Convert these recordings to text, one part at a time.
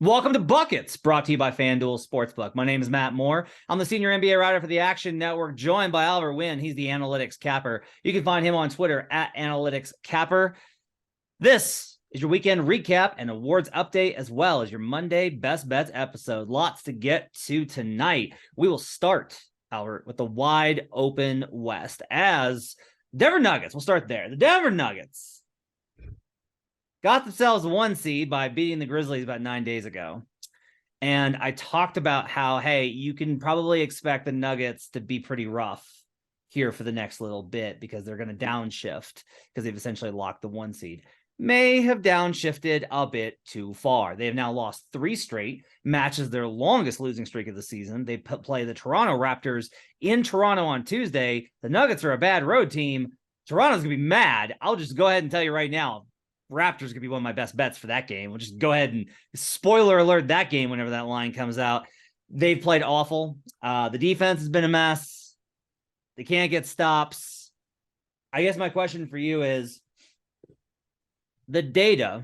Welcome to Buckets, brought to you by FanDuel Sportsbook. My name is Matt Moore. I'm the senior NBA writer for the Action Network, joined by Oliver Wynn. He's the analytics capper. You can find him on Twitter at analyticscapper. This is your weekend recap and awards update, as well as your Monday Best Bets episode. Lots to get to tonight. We will start, Albert, with the wide open West as Denver Nuggets. We'll start there. The Denver Nuggets got themselves a 1 seed by beating the Grizzlies about 9 days ago. And I talked about how, hey, you can probably expect the Nuggets to be pretty rough here for the next little bit because they're going to downshift because they've essentially locked the 1 seed. May have downshifted a bit too far. They have now lost 3 straight, matches their longest losing streak of the season. They play the Toronto Raptors in Toronto on Tuesday. The Nuggets are a bad road team. Toronto's going to be mad. I'll just go ahead and tell you right now, Raptors could be one of my best bets for that game. We'll just go ahead and spoiler alert that game whenever that line comes out. They've played awful. The defense has been a mess. They can't get stops. I guess my question for you is the data,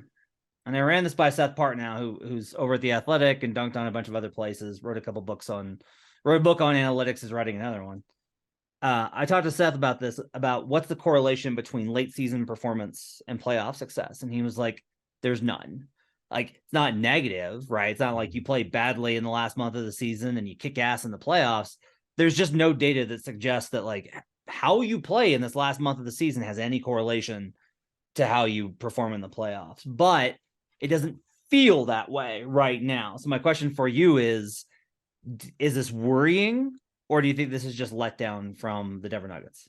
and I ran this by Seth Partnow, who's over at The Athletic and dunked on a bunch of other places, wrote a book on analytics, is writing another one. I talked to Seth about this, about what's the correlation between late season performance and playoff success. And he was like, there's none. Like, it's not negative, right? It's not like you play badly in the last month of the season and you kick ass in the playoffs. There's just no data that suggests that like how you play in this last month of the season has any correlation to how you perform in the playoffs. But it doesn't feel that way right now. So my question for you is this worrying? Or do you think this is just let down from the Denver Nuggets?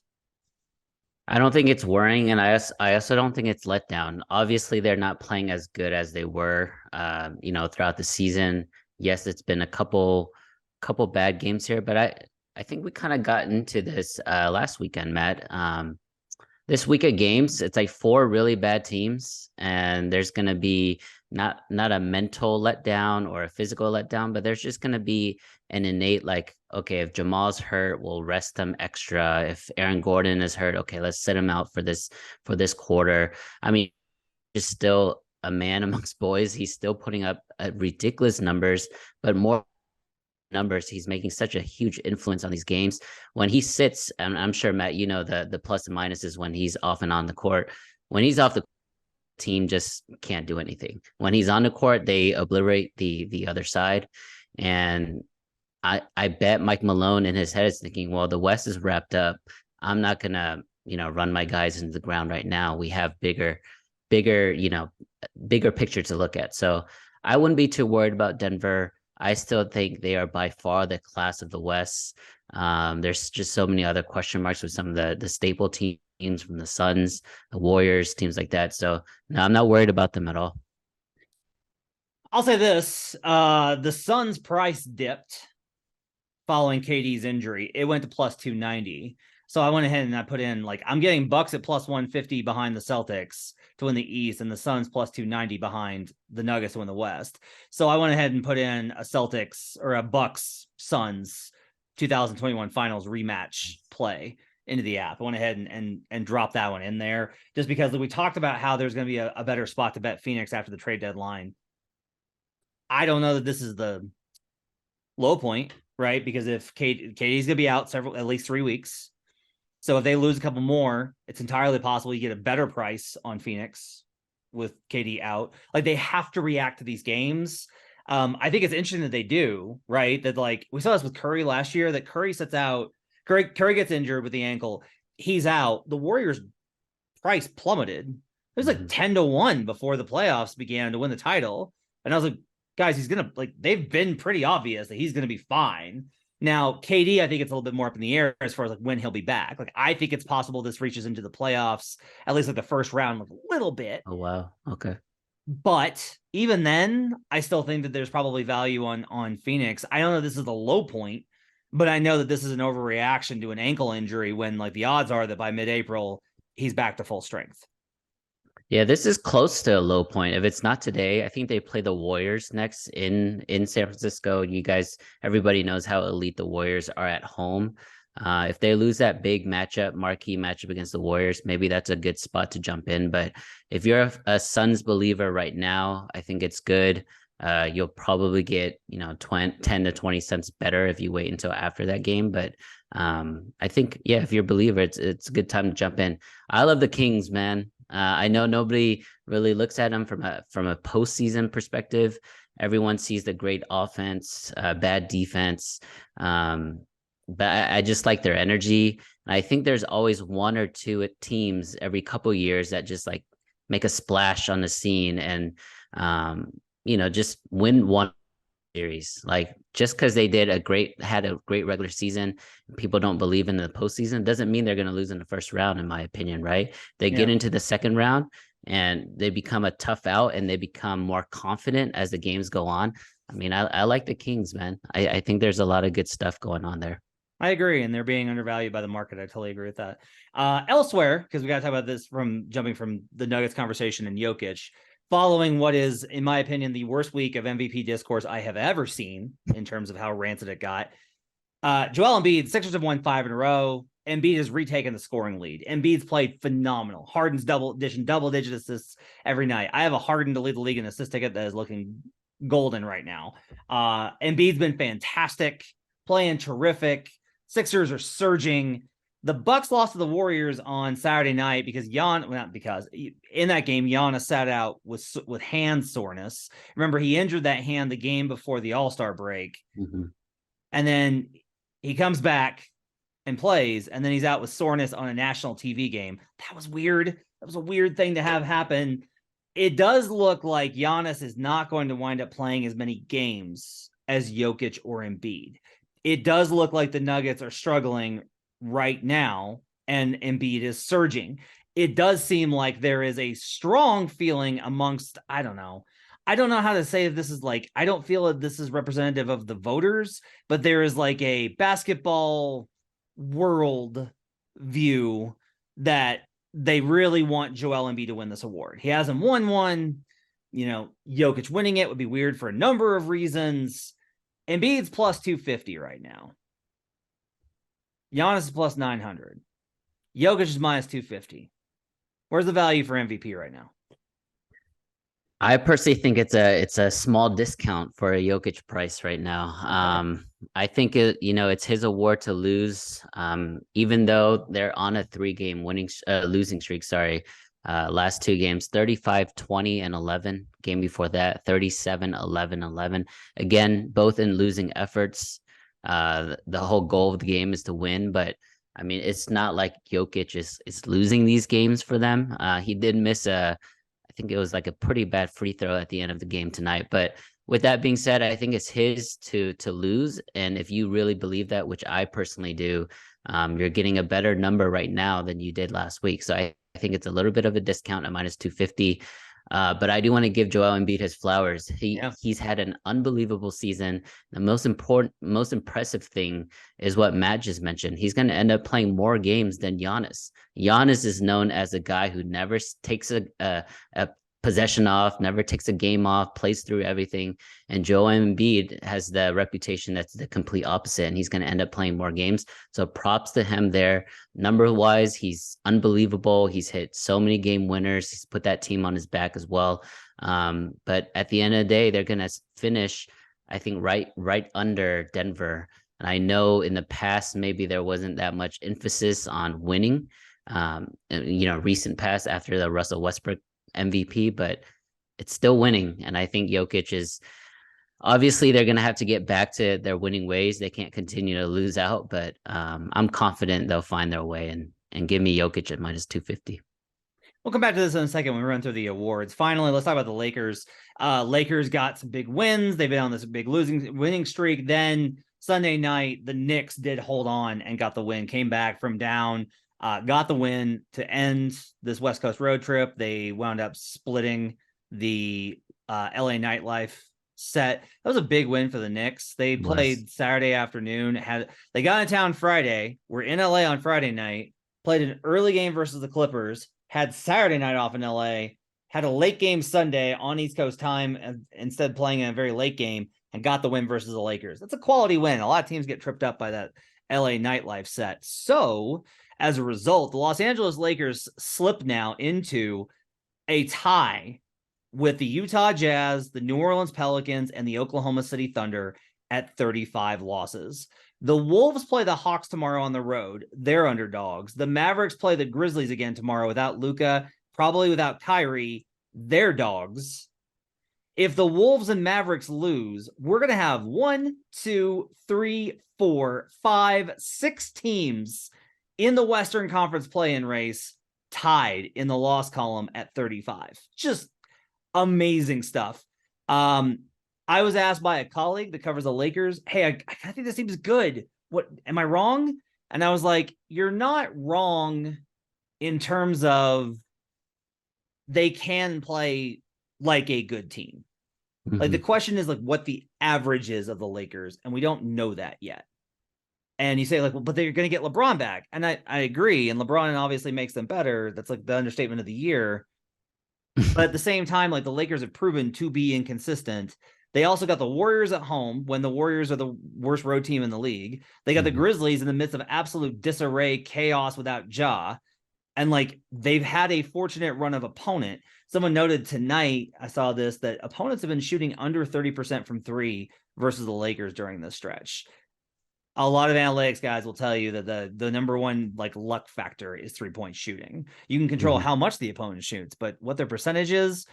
I don't think it's worrying, and I also don't think it's let down. Obviously, they're not playing as good as they were, throughout the season. Yes, it's been a couple bad games here, but I think we kind of got into this last weekend, Matt. This week of games, it's like 4 really bad teams, and there's going to be not a mental letdown or a physical letdown, but there's just going to be an innate, like, okay, if Jamal's hurt, we'll rest him extra. If Aaron Gordon is hurt, okay, let's sit him out for this quarter. I mean, he's still a man amongst boys. He's still putting up ridiculous numbers, but more numbers. He's making such a huge influence on these games. When he sits, and I'm sure, Matt, you know the plus and minuses when he's off and on the court. When he's off the team, just can't do anything. When he's on the court, they obliterate the other side. And I bet Mike Malone in his head is thinking, well, the West is wrapped up. I'm not gonna, run my guys into the ground right now. We have bigger picture to look at. So I wouldn't be too worried about Denver. I still think they are by far the class of the West. There's just so many other question marks with some of the staple teams from the Suns, the Warriors, teams like that. So no, I'm not worried about them at all. I'll say this. The Suns price dipped following KD's injury. It went to plus 290. So I went ahead and I put in, like, I'm getting Bucks at plus 150 behind the Celtics to win the East, and the Suns plus 290 behind the Nuggets to win the West. So I went ahead and put in a Celtics or a Bucks Suns 2021 finals rematch play into the app. I went ahead and dropped that one in there just because we talked about how there's going to be a better spot to bet Phoenix after the trade deadline. I don't know that this is the low point, right? Because if KD's going to be out at least 3 weeks. So if they lose a couple more, it's entirely possible you get a better price on Phoenix with KD out. Like, they have to react to these games. I think it's interesting that they do, right? That, like, we saw this with Curry last year, that Curry sits out. Curry gets injured with the ankle. He's out. The Warriors' price plummeted. It was like 10-1 before the playoffs began to win the title. And I was like, guys, they've been pretty obvious that he's going to be fine. Now, KD, I think it's a little bit more up in the air as far as like when he'll be back. Like, I think it's possible this reaches into the playoffs, at least like the first round, like a little bit. Oh, wow. Okay. But even then, I still think that there's probably value on Phoenix. I don't know if this is the low point, but I know that this is an overreaction to an ankle injury when, like, the odds are that by mid-April, he's back to full strength. Yeah, this is close to a low point. If it's not today, I think they play the Warriors next in San Francisco. You guys, everybody knows how elite the Warriors are at home. If they lose that big marquee matchup against the Warriors, maybe that's a good spot to jump in. But if you're a Suns believer right now, I think it's good. You'll probably get 10 to 20 cents better if you wait until after that game. But I think, yeah, if you're a believer, it's a good time to jump in. I love the Kings, man. I know nobody really looks at them from a postseason perspective. Everyone sees the great offense, bad defense. But I just like their energy. And I think there's always one or two teams every couple years that just like make a splash on the scene and just win one series. Like just because they had a great regular season, people don't believe in the postseason doesn't mean they're going to lose in the first round, in my opinion, right? They get into the second round and they become a tough out and they become more confident as the games go on. I mean, I like the Kings, man. I think there's a lot of good stuff going on there. I agree, and they're being undervalued by the market. I totally agree with that. Elsewhere, because we got to talk about this from jumping from the Nuggets conversation and Jokic, following what is, in my opinion, the worst week of MVP discourse I have ever seen in terms of how rancid it got. Joel Embiid, Sixers have won 5 in a row. Embiid has retaken the scoring lead. Embiid's played phenomenal. Harden's double-digit assists every night. I have a Harden to lead the league in assist ticket that is looking golden right now. Embiid's been fantastic, playing terrific. Sixers are surging. The Bucks lost to the Warriors on Saturday night because in that game, Giannis sat out with hand soreness. Remember, he injured that hand the game before the All-Star break. Mm-hmm. And then he comes back and plays, and then he's out with soreness on a national TV game. That was weird. That was a weird thing to have happen. It does look like Giannis is not going to wind up playing as many games as Jokic or Embiid. It does look like the Nuggets are struggling right now, and Embiid is surging. It does seem like there is a strong feeling amongst, I don't know how to say if this is like, I don't feel that this is representative of the voters, but there is like a basketball world view that they really want Joel Embiid to win this award. He hasn't won one. Jokic winning it would be weird for a number of reasons. Embiid's plus 250 right now. Giannis is plus 900. Jokic is minus 250. Where's the value for MVP right now? I personally think it's a small discount for a Jokic price right now. I think it's his award to lose. Even though they're on a 3-game losing streak. Sorry, last 2 games, 35, 20, and 11. Game before that, 37, 11, 11. Again, both in losing efforts. The whole goal of the game is to win, but I mean, it's not like Jokic is losing these games for them. He did miss I think it was like a pretty bad free throw at the end of the game tonight. But with that being said, I think it's his to lose. And if you really believe that, which I personally do, you're getting a better number right now than you did last week. So I think it's a little bit of a discount at minus 250. But I do want to give Joel Embiid his flowers. He's had an unbelievable season. The most impressive thing is what Matt just mentioned. He's going to end up playing more games than Giannis. Giannis is known as a guy who never takes a possession off, never takes a game off, plays through everything. And Joel Embiid has the reputation that's the complete opposite, and he's going to end up playing more games. So props to him there. Number-wise, he's unbelievable. He's hit so many game winners. He's put that team on his back as well. But at the end of the day, they're going to finish, I think, right under Denver. And I know in the past, maybe there wasn't that much emphasis on winning, recent past after the Russell Westbrook MVP, but it's still winning. And I think Jokic is obviously they're going to have to get back to their winning ways. They can't continue to lose out, but I'm confident they'll find their way and give me Jokic at minus 250. We'll come back to this in a second when we run through the awards. Finally, let's talk about the Lakers. Lakers got some big wins. They've been on this big winning streak. Then Sunday night, the Knicks did hold on and got the win, came back from down, got the win to end this West Coast road trip. They wound up splitting the LA nightlife set. That was a big win for the Knicks. They played Saturday afternoon. They got in town Friday. We're in LA on Friday night. Played an early game versus the Clippers. Had Saturday night off in LA. Had a late game Sunday on East Coast time instead of playing in a very late game, and got the win versus the Lakers. That's a quality win. A lot of teams get tripped up by that LA nightlife set. So as a result, the Los Angeles Lakers slip now into a tie with the Utah Jazz, the New Orleans Pelicans, and the Oklahoma City Thunder at 35 losses. The Wolves play the Hawks tomorrow on the road. They're underdogs. The Mavericks play the Grizzlies again tomorrow without Luka, probably without Kyrie. They're dogs. If the Wolves and Mavericks lose, we're going to have 1, 2, 3, 4, 5, 6 teams in the Western Conference play-in race tied in the loss column at 35. Just amazing stuff. I was asked by a colleague that covers the Lakers, hey, I think this team is good. What, am I wrong? And I was like, you're not wrong in terms of they can play like a good team. Like the question is like what the average is of the Lakers, and we don't know that yet. And you say like, well, but they're going to get LeBron back. And I agree. And LeBron obviously makes them better. That's like the understatement of the year. But at the same time, like the Lakers have proven to be inconsistent. They also got the Warriors at home when the Warriors are the worst road team in the league. They got the Grizzlies in the midst of absolute disarray, chaos without Ja. And like they've had a fortunate run of opponent. Someone noted tonight, I saw this, that opponents have been shooting under 30% from three versus the Lakers during this stretch. A lot of analytics guys will tell you that the number one like luck factor is 3-point shooting. You can control how much the opponent shoots, but what their percentage is,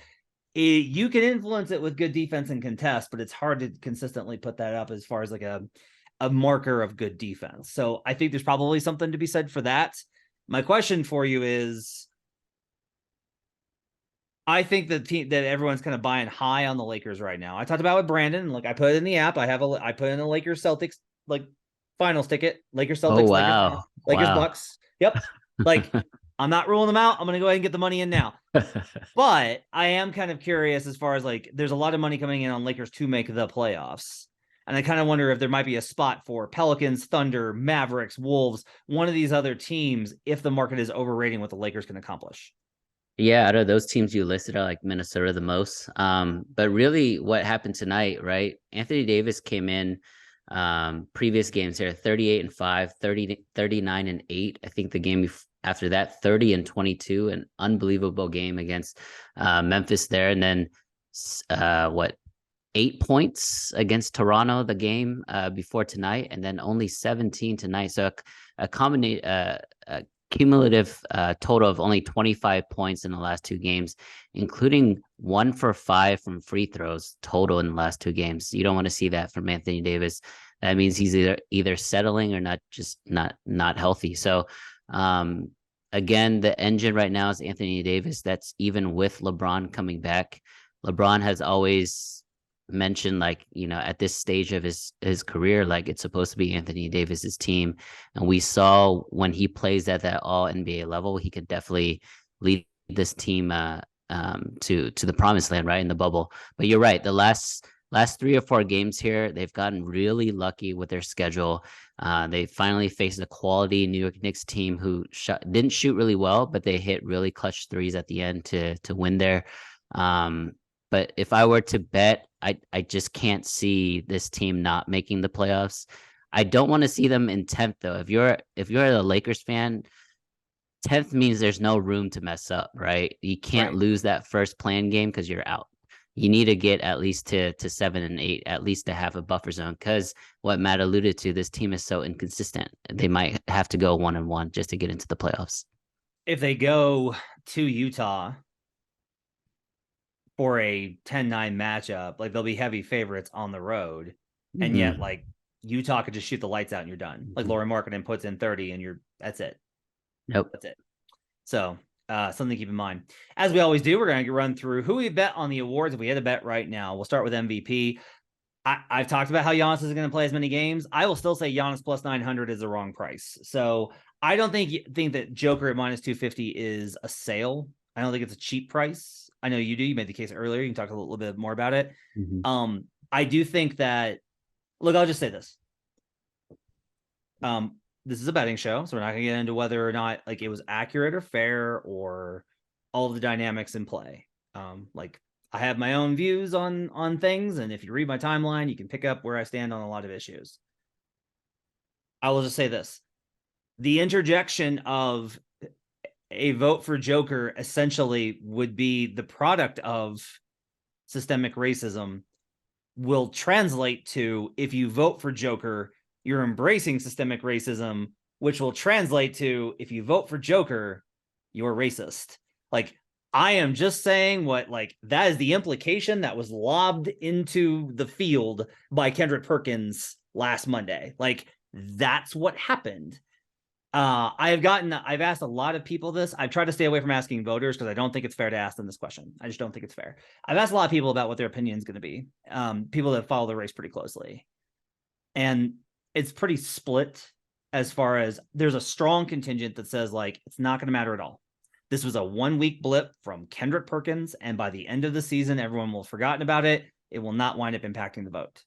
you can influence it with good defense and contest, but it's hard to consistently put that up as far as like a marker of good defense. So I think there's probably something to be said for that. My question for you is, I think the team that everyone's kind of buying high on the Lakers right now. I talked about with Brandon, like I put it in the app. I put in the Lakers Celtics like finals ticket. Lakers Celtics. Oh wow, Lakers Bucks. Yep. Like I'm not ruling them out. I'm gonna go ahead and get the money in now. But I am kind of curious as far as like there's a lot of money coming in on Lakers to make the playoffs. And I kind of wonder if there might be a spot for Pelicans, Thunder, Mavericks, Wolves, one of these other teams, if the market is overrating what the Lakers can accomplish. Yeah, out of those teams you listed, I like Minnesota the most. But really what happened tonight, right? Anthony Davis came in previous games here, 38-5, 39-8. I think the game after that, 30-22, an unbelievable game against Memphis there. And then 8 points against Toronto the game before tonight, and then only 17 tonight. So a cumulative total of only 25 points in the last 2 games, including 1 for 5 from free throws total in the last 2 games. You don't want to see that from Anthony Davis. That means he's either settling or not healthy. So again, the engine right now is Anthony Davis. That's even with LeBron coming back. LeBron has always mentioned, like, at this stage of his career, like it's supposed to be Anthony Davis's team. And we saw when he plays at that all NBA level, he could definitely lead this team to the promised land, right, in the bubble. But you're right, the last 3 or 4 games here, they've gotten really lucky with their schedule. They finally faced a quality New York Knicks team who didn't shoot really well, but they hit really clutch threes at the end to win there. But if I were to bet, I just can't see this team not making the playoffs. I don't want to see them in 10th though. If you're a Lakers fan, 10th means there's no room to mess up, right? You can't lose that first play-in game because you're out. You need to get at least to 7 and 8, at least to have a buffer zone. Because what Matt alluded to, this team is so inconsistent. They might have to go 1-1 just to get into the playoffs. If they go to Utah for a 10-9 matchup, like they'll be heavy favorites on the road. And yet like Utah could just shoot the lights out and you're done. Like Lauri Markkanen puts in 30 and that's it. Nope. That's it. So something to keep in mind. As we always do, we're going to run through who we bet on the awards. If we had a bet right now, we'll start with MVP. I've talked about how Giannis is going to play as many games. I will still say Giannis plus 900 is the wrong price. So I don't think that Joker at minus 250 is a sale. I don't think it's a cheap price. I know you do. You made the case earlier. You can talk a little bit more about it. I do think that, look, I'll just say this. This is a betting show, so we're not going to get into whether or not like it was accurate or fair or all of the dynamics in play. Like I have my own views on things, and if you read my timeline, you can pick up where I stand on a lot of issues. I will just say this. The interjection of a vote for Joker essentially would be the product of systemic racism will translate to, if you vote for Joker, you're embracing systemic racism, which will translate to, if you vote for Joker, you're racist. Like, I am just saying what, like, that is the implication that was lobbed into the field by Kendrick Perkins last Monday. Like, that's what happened. I've asked a lot of people this. I've tried to stay away from asking voters because I don't think it's fair to ask them this question. I just don't think it's fair. I've asked a lot of people about what their opinion is going to be. People that follow the race pretty closely. And it's pretty split as far as there's a strong contingent that says, like, it's not going to matter at all. This was a 1 week blip from Kendrick Perkins, and by the end of the season, everyone will have forgotten about it. It will not wind up impacting the vote.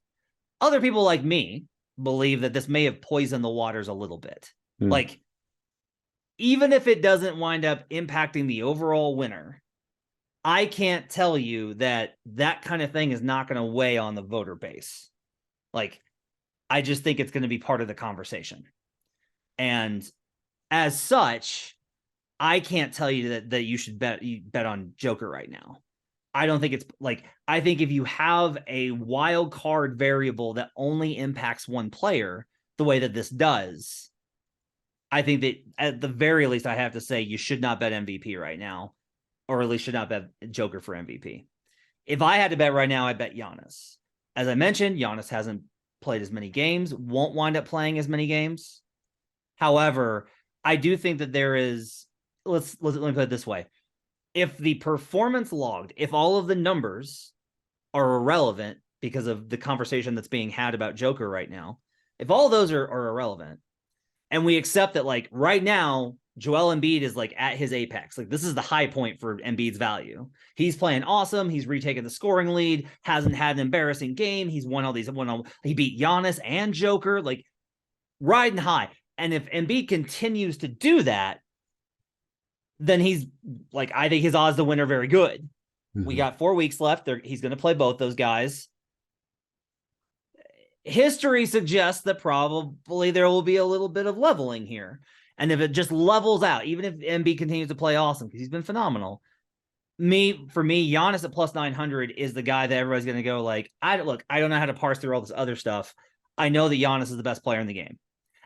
Other people like me believe that this may have poisoned the waters a little bit. Like, even if it doesn't wind up impacting the overall winner, I can't tell you that that kind of thing is not going to weigh on the voter base. Like, I just think it's going to be part of the conversation. And as such, I can't tell you that you should bet on Joker right now. I don't think it's like, I think if you have a wild card variable that only impacts one player the way that this does, I think that at the very least, I have to say you should not bet MVP right now, or at least should not bet Joker for MVP. If I had to bet right now, I bet Giannis. As I mentioned, Giannis hasn't played as many games, won't wind up playing as many games. However, I do think that there is, let me put it this way. If the performance logged, if all of the numbers are irrelevant because of the conversation that's being had about Joker right now, if all those are irrelevant, and we accept that, like, right now, Joel Embiid is, like, at his apex. Like, this is the high point for Embiid's value. He's playing awesome. He's retaken the scoring lead, hasn't had an embarrassing game. He's won all these, he beat Giannis and Joker, like, riding high. And if Embiid continues to do that, then he's, like, I think his odds to win are very good. We got 4 weeks left. He's going to play both those guys. History suggests that probably there will be a little bit of leveling here. And if it just levels out, even if Embiid continues to play awesome, because he's been phenomenal, for me, Giannis at plus 900 is the guy that everybody's going to go, like, I don't know how to parse through all this other stuff. I know that Giannis is the best player in the game.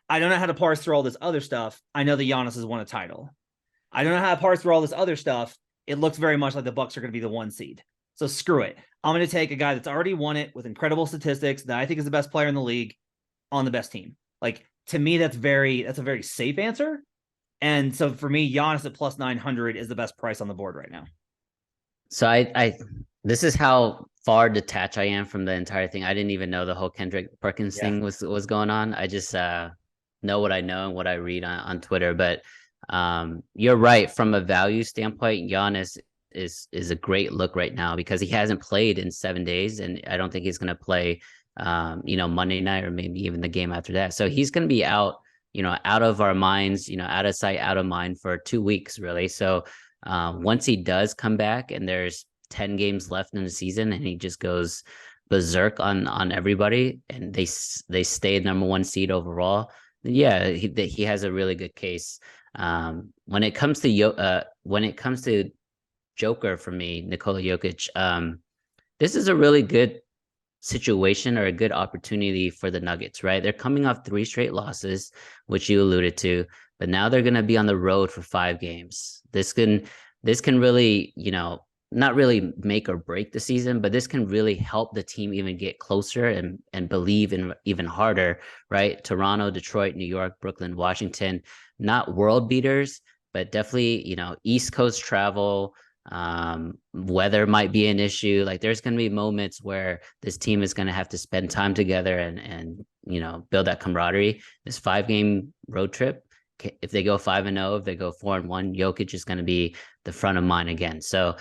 I don't know how to parse through all this other stuff. I know that Giannis has won a title. I don't know how to parse through all this other stuff. It looks very much like the Bucks are going to be the 1 seed. So screw it. I'm going to take a guy that's already won it with incredible statistics that I think is the best player in the league on the best team. Like, to me, that's a very safe answer. And so for me, Giannis at plus 900 is the best price on the board right now. So I this is how far detached I am from the entire thing. I didn't even know the whole Kendrick Perkins thing was going on. I just know what I know and what I read on Twitter. But you're right. From a value standpoint, Giannis is a great look right now because he hasn't played in 7 days, and I don't think he's going to play Monday night or maybe even the game after that. So he's going to be out, out of our minds, out of sight, out of mind for 2 weeks, really. So once he does come back and there's 10 games left in the season and he just goes berserk on everybody and they stay number 1 seed overall, yeah, he has a really good case. When it comes to Joker, for me, Nikola Jokic, this is a really good situation or a good opportunity for the Nuggets, right? They're coming off 3 straight losses, which you alluded to, but now they're going to be on the road for 5 games. This can really, not really make or break the season, but this can really help the team even get closer and believe in even harder, right? Toronto, Detroit, New York, Brooklyn, Washington, not world beaters, but definitely, East Coast travel, weather might be an issue. Like, there's going to be moments where this team is going to have to spend time together and build that camaraderie. This 5-game road trip, if they go 5-0, if they go 4-1, Jokic is going to be the front of mind again. So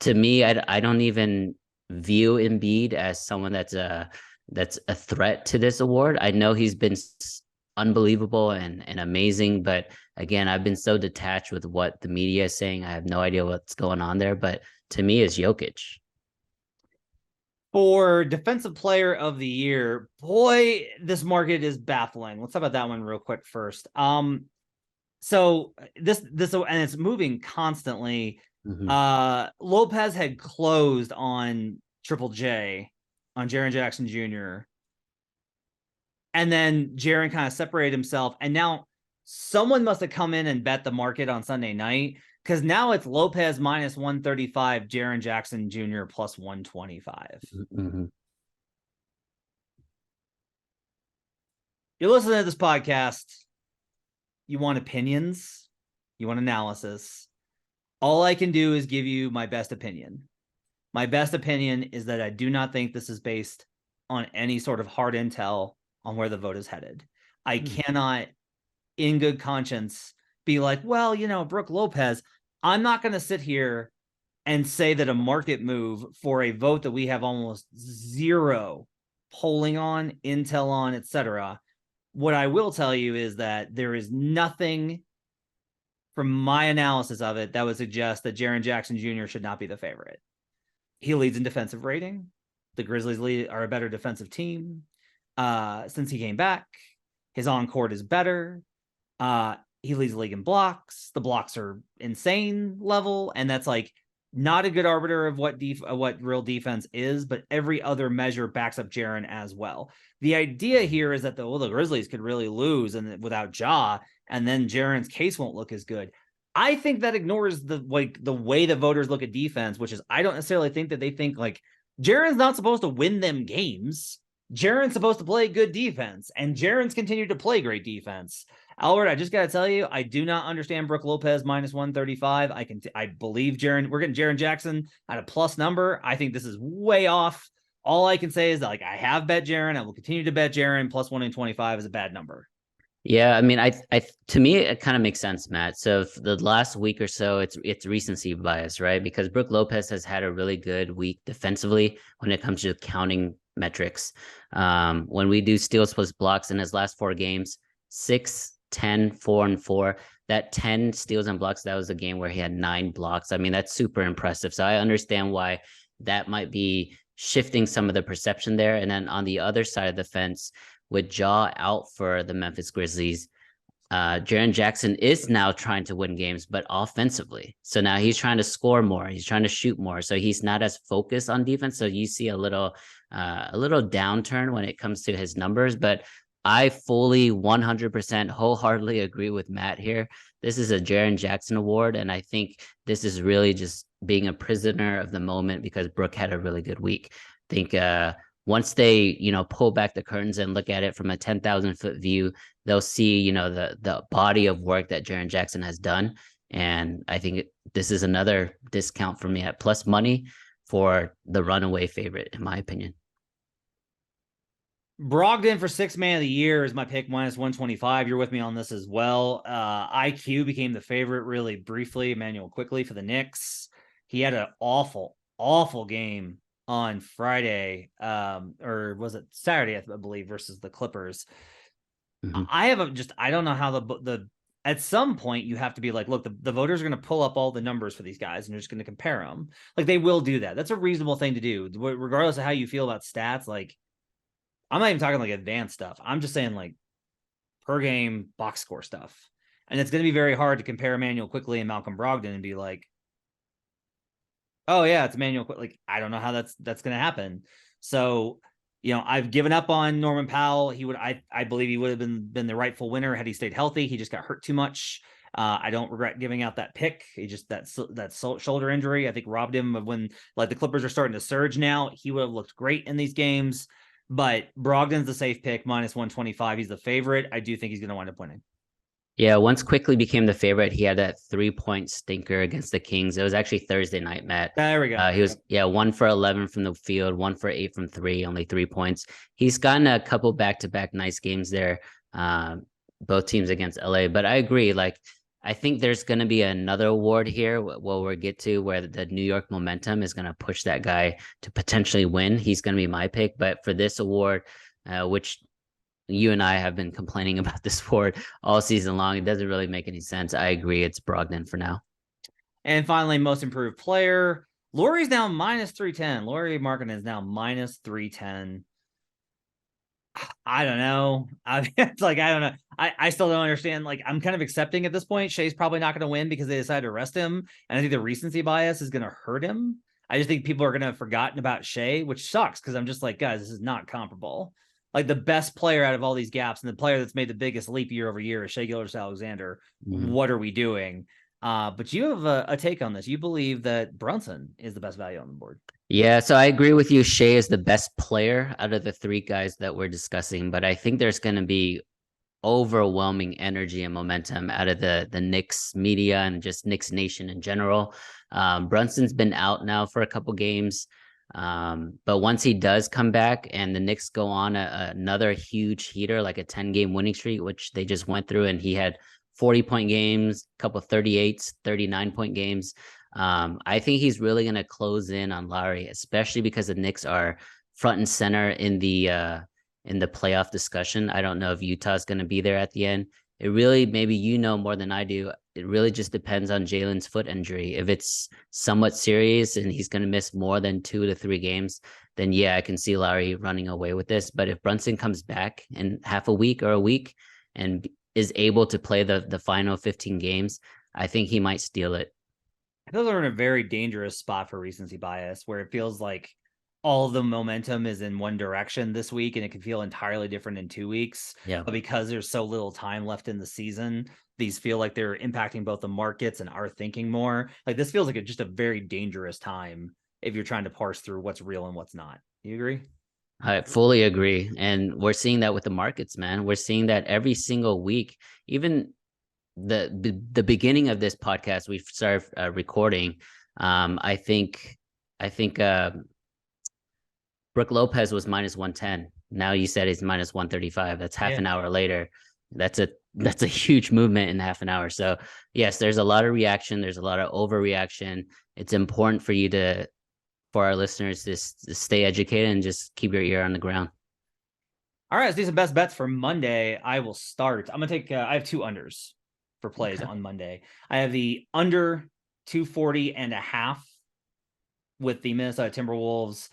to me, I don't even view Embiid as someone that's a threat to this award. I know he's been unbelievable and amazing, but again, I've been so detached with what the media is saying. I have no idea what's going on there, but to me, it's Jokic. For defensive player of the year, boy, this market is baffling. Let's talk about that one real quick first. So this and it's moving constantly. Mm-hmm. Lopez had closed on Triple J on Jaren Jackson Jr. And then Jaren kind of separated himself. And now someone must have come in and bet the market on Sunday night, because now it's Lopez minus 135, Jaren Jackson Jr. plus 125. Mm-hmm. You're listening to this podcast. You want opinions. You want analysis. All I can do is give you my best opinion. My best opinion is that I do not think this is based on any sort of hard intel on where the vote is headed. I cannot, in good conscience, be like, well, Brooke Lopez. I'm not going to sit here and say that a market move for a vote that we have almost zero polling on, intel on, etc. What I will tell you is that there is nothing from my analysis of it that would suggest that Jaren Jackson Jr. should not be the favorite. He leads in defensive rating. The Grizzlies are a better defensive team since he came back. His on-court is better. He leads the league in blocks. The blocks are insane level, and that's like not a good arbiter of what real defense is, but every other measure backs up Jaren as well. The idea here is that the Grizzlies could really lose and without Ja, and then Jaren's case won't look as good. I think that ignores the way the voters look at defense, which is I don't necessarily think that they think like Jaren's not supposed to win them games. Jaren's supposed to play good defense, and Jaren's continued to play great defense. Albert, I just got to tell you, I do not understand Brooke Lopez minus 135. I believe Jaren. We're getting Jaren Jackson at a plus number. I think this is way off. All I can say is that, like, I have bet Jaren. I will continue to bet Jaren. Plus 125 is a bad number. Yeah, I mean, to me, it kind of makes sense, Matt. So the last week or so, it's recency bias, right? Because Brooke Lopez has had a really good week defensively when it comes to counting metrics. When we do steals plus blocks in his last 4 games, 6, 10, 4, and 4. That 10 steals and blocks, that was a game where he had 9 blocks. I mean, that's super impressive. So I understand why that might be shifting some of the perception there. And then on the other side of the fence, with Ja out for the Memphis Grizzlies, Jaren Jackson is now trying to win games, but offensively. So now he's trying to score more. He's trying to shoot more. So he's not as focused on defense. So you see a little downturn when it comes to his numbers. But I fully 100% wholeheartedly agree with Matt here. This is a Jaren Jackson award. And I think this is really just being a prisoner of the moment because Brooke had a really good week. I think once they, pull back the curtains and look at it from a 10,000-foot view, they'll see, the body of work that Jaren Jackson has done. And I think this is another discount for me at plus money for the runaway favorite, in my opinion. Brogdon for 6th man of the year is my pick, minus 125. You're with me on this as well. IQ became the favorite really briefly. Emmanuel quickly for the Knicks. He had an awful game on Friday, or was it Saturday, I believe, versus the Clippers. Mm-hmm. I don't know how the at some point you have to be like, look, the voters are going to pull up all the numbers for these guys and they're just going to compare them. Like, they will do that. That's a reasonable thing to do, regardless of how you feel about stats. Like, I'm not even talking like advanced stuff. I'm just saying like per game box score stuff. And it's going to be very hard to compare Emmanuel quickly and Malcolm Brogdon and be like, oh yeah, it's Emmanuel quickly. Like, I don't know how that's going to happen. So, I've given up on Norman Powell. I believe he would have been the rightful winner had he stayed healthy. He just got hurt too much. I don't regret giving out that pick. He just that shoulder injury, I think, robbed him of when, like, the Clippers are starting to surge now. He would have looked great in these games. But Brogdon's the safe pick, minus 125. He's the favorite. I do think he's going to wind up winning. Yeah, once quickly became the favorite, he had that 3-point stinker against the Kings. It was actually Thursday night, Matt. There we go. He was 1 for 11 from the field, 1 for 8 from 3, only 3 points. He's gotten a couple back-to-back nice games there, both teams against LA. But I agree, I think there's going to be another award here we'll get to where the New York momentum is going to push that guy to potentially win. He's going to be my pick. But for this award, which you and I have been complaining about this award all season long, it doesn't really make any sense. I agree. It's Brogdon for now. And finally, most improved player. Lauri's now minus 310. Lauri Markkanen is now minus 310. I don't know. I don't know. I still don't understand. Like, I'm kind of accepting at this point. Shea's probably not going to win because they decided to arrest him. And I think the recency bias is going to hurt him. I just think people are going to have forgotten about Shea, which sucks because I'm just like, guys, this is not comparable. Like the best player out of all these gaps and the player that's made the biggest leap year over year is Shea Gilgeous-Alexander. What are we doing? But you have a take on this. You believe that Brunson is the best value on the board. Yeah, so I agree with you. Shea is the best player out of the three guys that we're discussing, but I think there's going to be overwhelming energy and momentum out of the Knicks media and just Knicks Nation in general. Brunson's been out now for a couple games, but once he does come back and the Knicks go on another huge heater, like a 10-game winning streak, which they just went through, and he had 40-point games, a couple 38s, 39-point games. I think he's really going to close in on Lowry, especially because the Knicks are front and center in the playoff discussion. I don't know if Utah's going to be there at the end. It really, maybe you know more than I do, it really just depends on Jalen's foot injury. If it's somewhat serious and he's going to miss more than 2 to 3 games, then yeah, I can see Lowry running away with this. But if Brunson comes back in half a week or a week and is able to play the final 15 games, I think he might steal it. I feel they're in a very dangerous spot for recency bias, where it feels like all of the momentum is in one direction this week, and it can feel entirely different in 2 weeks. Yeah. But because there's so little time left in the season, these feel like they're impacting both the markets and our thinking more. Like this feels like just a very dangerous time if you're trying to parse through what's real and what's not. You agree? I fully agree. And we're seeing that with the markets, man. We're seeing that every single week. Even the beginning of this podcast we started recording, I think Brooke Lopez was minus 110. Now you said it's minus 135. That's half an hour later. That's a huge movement in half an hour. So yes, there's a lot of reaction. There's a lot of overreaction. It's important for our listeners to stay educated and just keep your ear on the ground. All right, let's do some best bets for Monday. I will start. I'm gonna take. I have 2 unders for plays on Monday. I have the under 240.5 with the Minnesota Timberwolves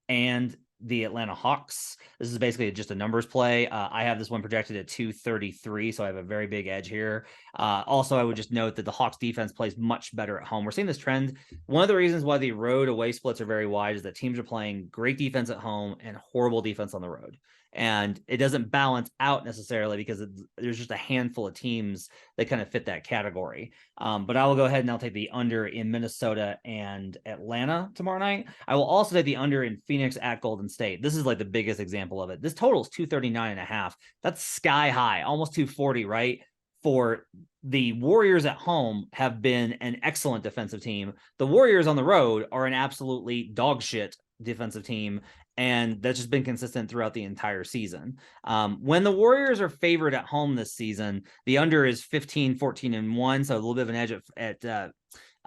and the Atlanta Hawks. This is basically just a numbers play. I have this one projected at 233, so I have a very big edge here. Also, I would just note that the Hawks defense plays much better at home. We're seeing this trend. One of the reasons why the road away splits are very wide is that teams are playing great defense at home and horrible defense on the road. And it doesn't balance out necessarily because there's just a handful of teams that kind of fit that category. But I will go ahead and I'll take the under in Minnesota and Atlanta tomorrow night. I will also take the under in Phoenix at Golden State. This is like the biggest example of it. This total is 239.5. That's sky high, almost 240, right? For the Warriors at home have been an excellent defensive team. The Warriors on the road are an absolutely dog shit defensive team. And that's just been consistent throughout the entire season. When the Warriors are favored at home this season, the under is 15, 14, and 1. So a little bit of an edge at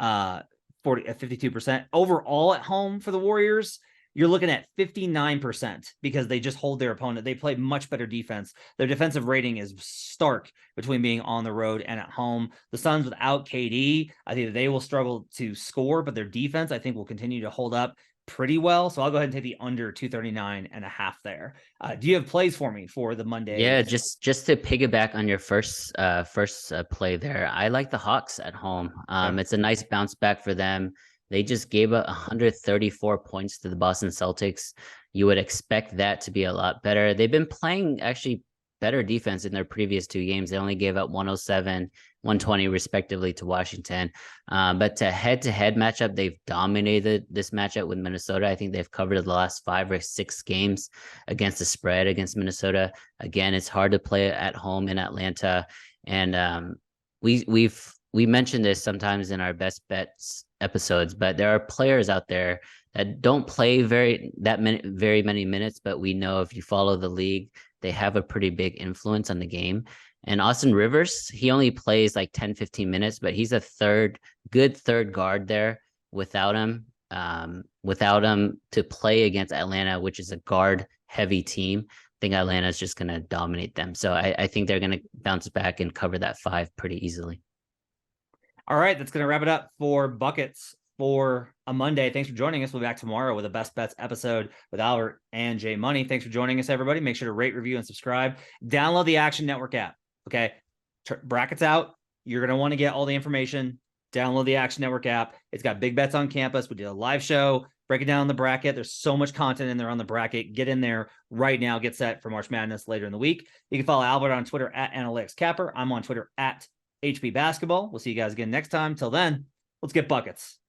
52%. Overall at home for the Warriors, you're looking at 59% because they just hold their opponent. They play much better defense. Their defensive rating is stark between being on the road and at home. The Suns without KD, I think they will struggle to score, but their defense, I think, will continue to hold up pretty well. So I'll go ahead and take the under 239.5 there. Do you have plays for me for the Monday? Yeah, just to piggyback on your first play there, I like the Hawks at home. It's a nice bounce back for them. They just gave up 134 points to the Boston Celtics. You would expect that to be a lot better. They've been playing actually better defense in their previous 2 games. They only gave up 107, 120 respectively to Washington. But to head-to-head matchup, they've dominated this matchup with Minnesota. I think they've covered the last 5 or 6 games against the spread against Minnesota. Again, it's hard to play at home in Atlanta. And we mentioned this sometimes in our best bets episodes, but there are players out there that don't play very many minutes, but we know if you follow the league, they have a pretty big influence on the game. And Austin Rivers, he only plays like 10, 15 minutes, but he's a good third guard there without him to play against Atlanta, which is a guard heavy team. I think Atlanta is just going to dominate them. So I think they're going to bounce back and cover that 5 pretty easily. All right, that's going to wrap it up for Buckets for a Monday. Thanks for joining us. We'll be back tomorrow with a Best Bets episode with Albert and Jay Money. Thanks for joining us, everybody. Make sure to rate, review, and subscribe. Download the Action Network app. Okay, brackets out. You're going to want to get all the information download the Action Network app. It's got Big Bets on Campus. We did a live show, breaking down the bracket. There's so much content in there on the bracket. Get in there right now. Get set for March Madness later in the week. You can follow Albert on Twitter at Analytics Capper. I'm on Twitter at HB Basketball. We'll see you guys again next time. Till then, let's get buckets.